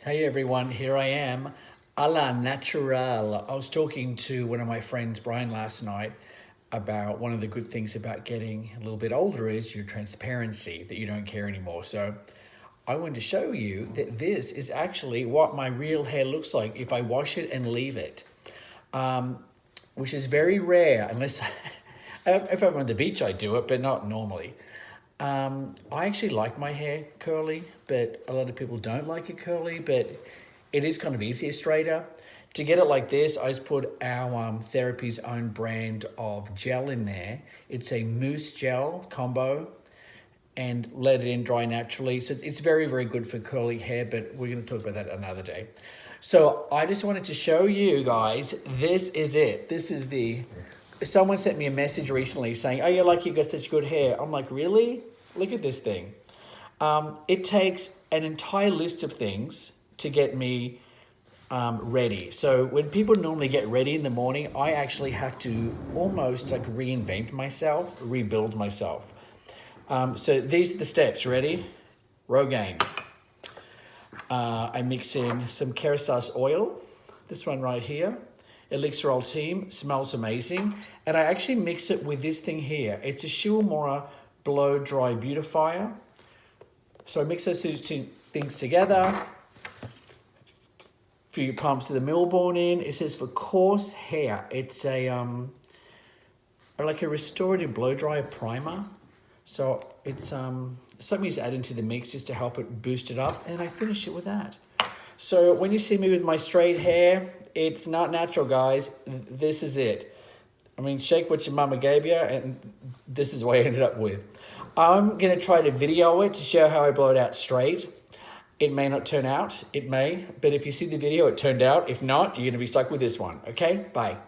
Hey everyone, here I am, a la naturel. I was talking to one of my friends, Brian, last night about one of the good things about getting a little bit older is your transparency, that you don't care anymore. So I wanted to show you that this is actually what my real hair looks like if I wash it and leave it, which is very rare unless, if I'm on the beach I do it, but not normally. I actually like my hair curly, but a lot of people don't like it curly, but it is kind of easier straighter. To get it like this, I just put our Therapy's own brand of gel in there. It's a mousse gel combo and let it in dry naturally. So it's very, very good for curly hair, but we're going to talk about that another day. So I just wanted to show you guys, this is it. This is the, someone sent me a message recently saying, oh, you got such good hair. I'm like, really? Look at this thing. It takes an entire list of things to get me ready. So when people normally get ready in the morning, I actually have to almost like reinvent myself, rebuild myself. So these are the steps. Ready? Rogaine. I mix in some Kerastase oil. This one right here. Elixir Ultime. Smells amazing. And I actually mix it with this thing here. It's a Shiwamura Blow Dry Beautifier. So I mix those two things together. Few pumps of the Milborn in. It says for coarse hair. It's a like a restorative blow dryer primer. So it's something to add into the mix just to help it boost it up. And I finish it with that. So when you see me with my straight hair, it's not natural, guys. This is it. I mean, shake what your mama gave you, and this is what I ended up with. I'm going to try to video it to show how I blow it out straight. It may not turn out. It may. But if you see the video, it turned out. If not, you're going to be stuck with this one. Okay? Bye.